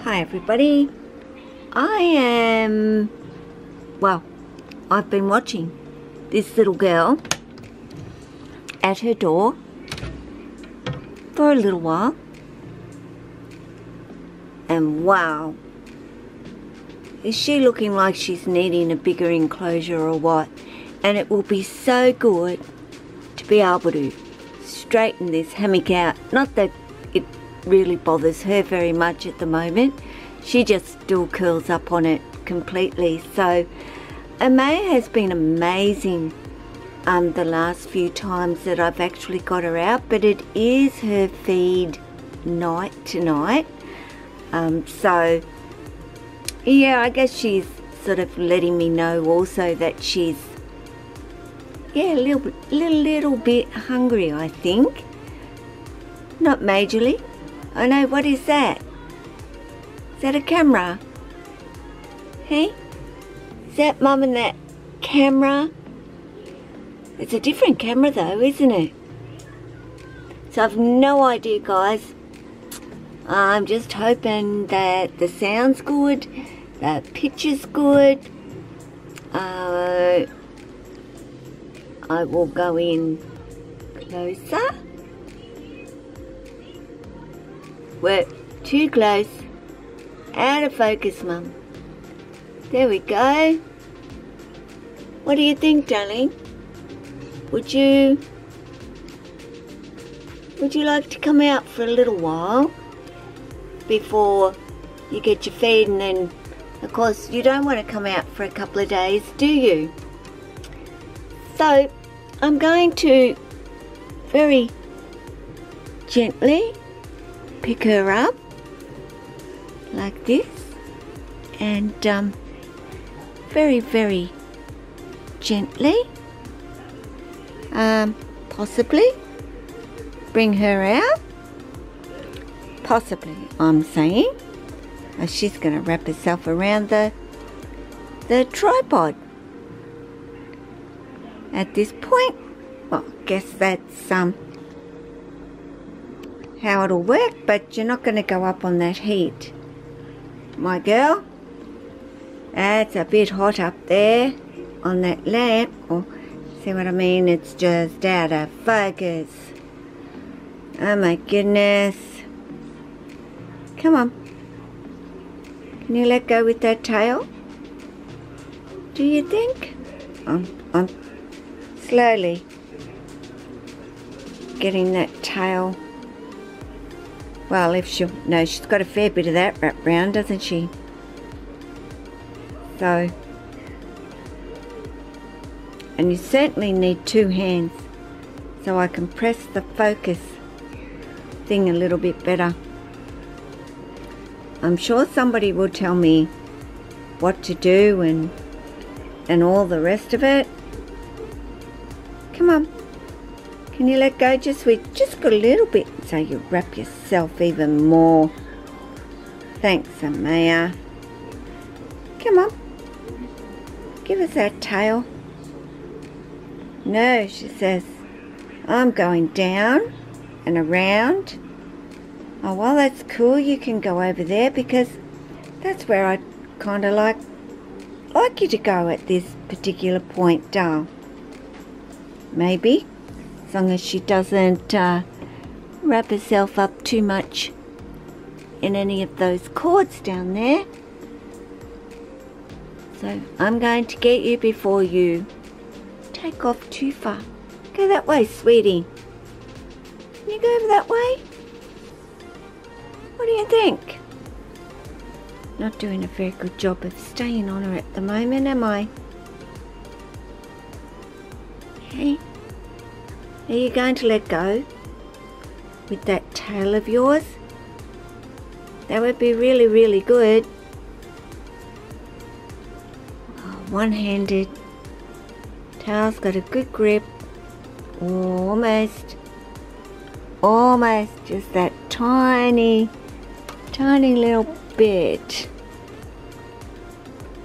Hi everybody, I've been watching this little girl at her door for a little while, and wow, is she looking like she's needing a bigger enclosure or what? And it will be so good to be able to straighten this hammock out. Not that it really bothers her very much at the moment. She just still curls up on it completely. So Amaya has been amazing the last few times that I've actually got her out, but it is her feed night tonight. So yeah, I guess she's sort of letting me know also that she's a little bit hungry, I think. Not majorly. I know, what is that? Is that a camera? Hey? Is that Mum and that camera? It's a different camera though, isn't it? So I've no idea, guys. I'm just hoping that the sound's good, the picture's good. I will go in closer. We're too close. Out of focus, Mum. There we go. What do you think, darling? Would you like to come out for a little while before you get your feed? And then, of course, you don't want to come out for a couple of days, do you? So I'm going to very gently pick her up like this, and very, very gently possibly bring her out. Possibly, I'm saying. She's going to wrap herself around the tripod at this point. Well, I guess that's how it'll work, but you're not going to go up on that heat, my girl. That's a bit hot up there on that lamp. Oh, see what I mean? It's just out of focus. Oh my goodness. Come on. Can you let go with that tail? Do you think? I'm slowly getting that tail. Well, if she'll... No, she's got a fair bit of that wrapped round, doesn't she? So... And you certainly need two hands, so I can press the focus thing a little bit better. I'm sure somebody will tell me what to do and all the rest of it. Come on. Can you let go just got a little bit, so you wrap yourself even more. Thanks, Amaya. Come on. Give us that tail. No, she says. I'm going down and around. Oh, well, that's cool. You can go over there because that's where I kind of like you to go at this particular point, Dal. Maybe. As long as she doesn't wrap herself up too much in any of those cords down there. So I'm going to get you before you take off too far. Go that way, sweetie. Can you go over that way? What do you think? Not doing a very good job of staying on her at the moment, am I? Okay. Are you going to let go with that tail of yours? That would be really, really good. Oh, one-handed. Tail's got a good grip. Almost. Just that tiny little bit.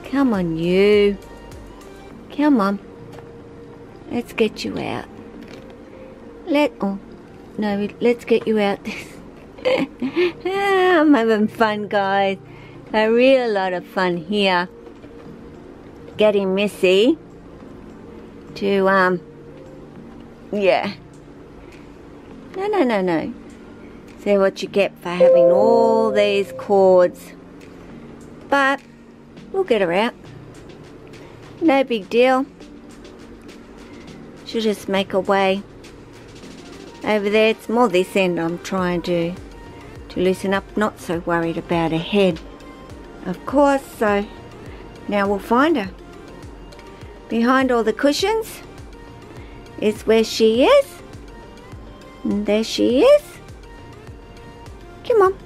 Come on, you. Come on. Let's get you out. Let's get you out I'm having fun, guys. A real lot of fun here. Getting Missy to, yeah. No. See what you get for having all these cords. But we'll get her out. No big deal. She'll just make her way over there. It's more this end I'm trying to loosen up. Not so worried about her head, of course. So now we'll find her. Behind all the cushions is where she is. And there she is. Come on.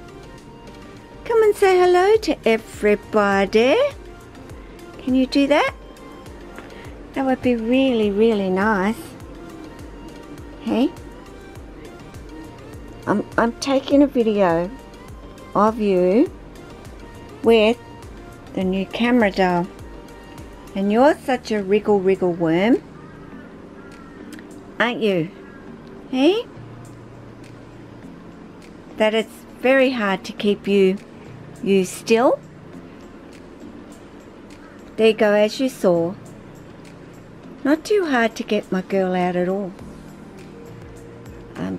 Come and say hello to everybody. Can you do that? That would be really, really nice. Hey? I'm taking a video of you with the new camera doll. And you're such a wriggle worm, aren't you? Hey? That it's very hard to keep you still. There you go, as you saw. Not too hard to get my girl out at all.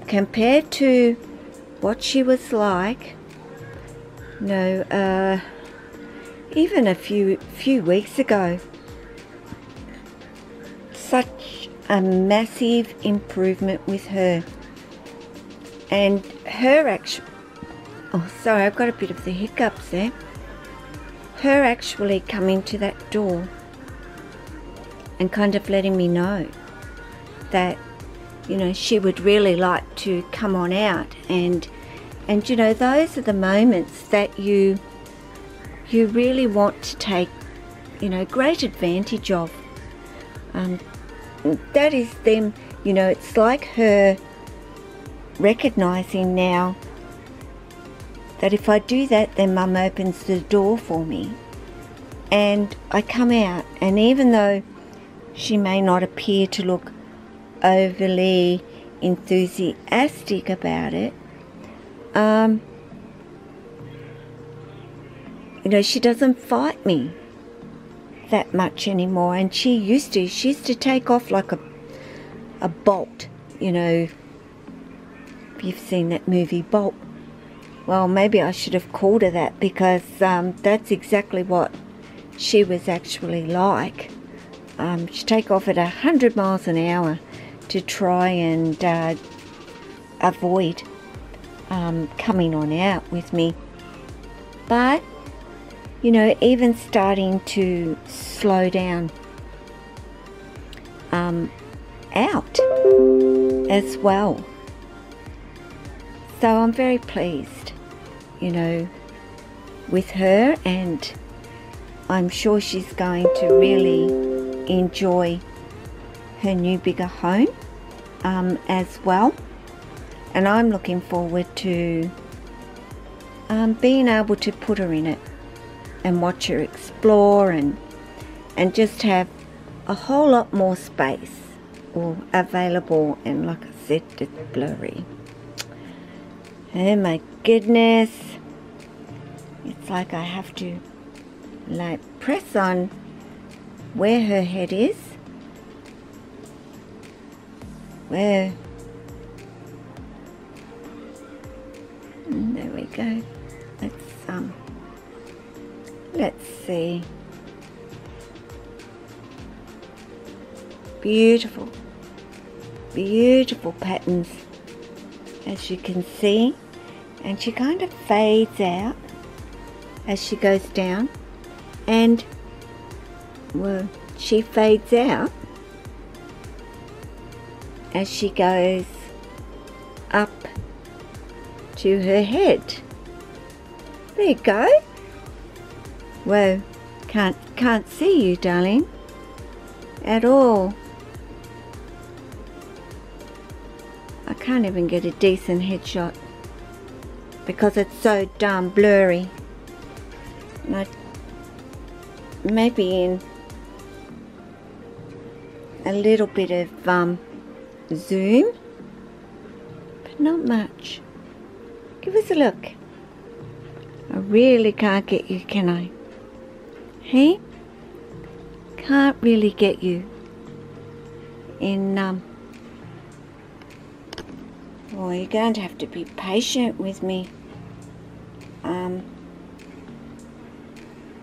Compared to what she was like, even a few weeks ago, such a massive improvement with her. And her actual, oh sorry, I've got a bit of the hiccups there. Her actually coming to that door and kind of letting me know that, you know, she would really like to come on out, and you know, those are the moments that you really want to take, you know, great advantage of. That is them, you know, it's like her recognizing now that if I do that, then Mum opens the door for me and I come out, and even though she may not appear to look overly enthusiastic about it, you know, she doesn't fight me that much anymore. And she used to take off like a bolt, you know, if you've seen that movie Bolt. Well, maybe I should have called her that, because that's exactly what she was actually like. She'd take off at 100 miles an hour to try and avoid coming on out with me. But, you know, even starting to slow down out as well. So I'm very pleased, you know, with her, and I'm sure she's going to really enjoy her new bigger home as well. And I'm looking forward to being able to put her in it and watch her explore and just have a whole lot more space or available. And like I said, it's blurry. Oh my goodness, it's like I have to like press on where her head is, where, and there we go. Let's see. Beautiful patterns, as you can see, and she kind of fades out as she goes down, and well, she fades out as she goes up to her head. There you go. Whoa, can't see you, darling, at all. I can't even get a decent headshot because it's so darn blurry. Maybe in a little bit of zoom, but not much. Give us a look. I really can't get you, can I? Hey? Can't really get you in, well, you're going to have to be patient with me,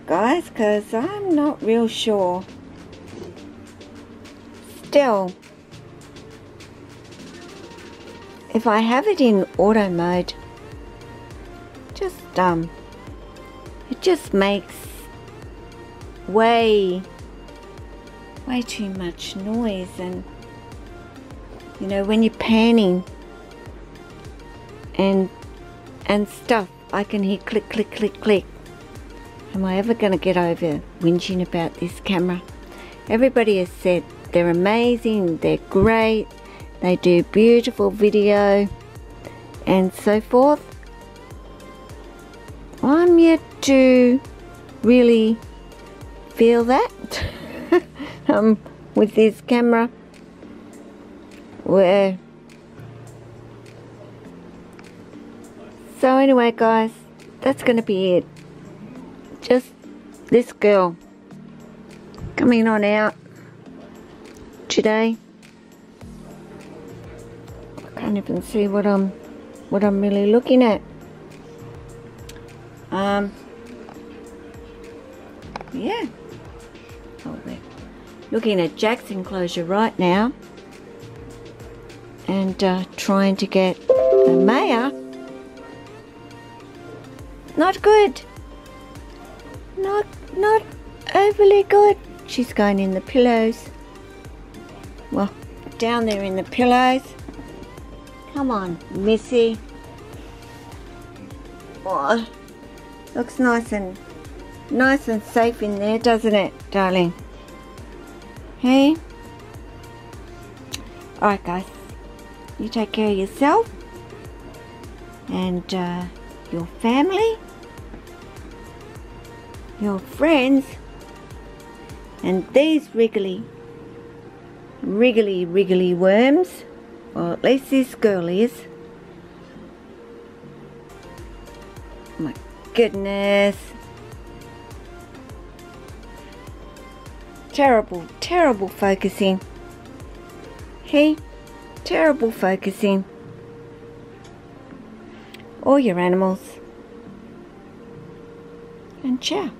guys, because I'm not real sure. Still, if I have it in auto mode, it just makes way too much noise, and you know, when you're panning and stuff, I can hear click, click, click, click. Am I ever going to get over whinging about this camera? Everybody has said they're amazing, they're great, they do beautiful video and so forth. I'm yet to really feel that with this camera, where so anyway guys, that's going to be it. Just this girl coming on out today. I can't even see what I'm really looking at. Yeah. Oh, we're looking at Jack's enclosure right now, and trying to get Amaya. Not good. Not overly good. She's going in the pillows. Well, down there in the pillows. Come on, Missy. Oh, looks nice and safe in there, doesn't it, darling? Hey? Alright guys, you take care of yourself and your family, your friends, and these wriggly worms, or at least this girl is. My goodness. Terrible focusing. Hey, terrible focusing. All your animals. And ciao.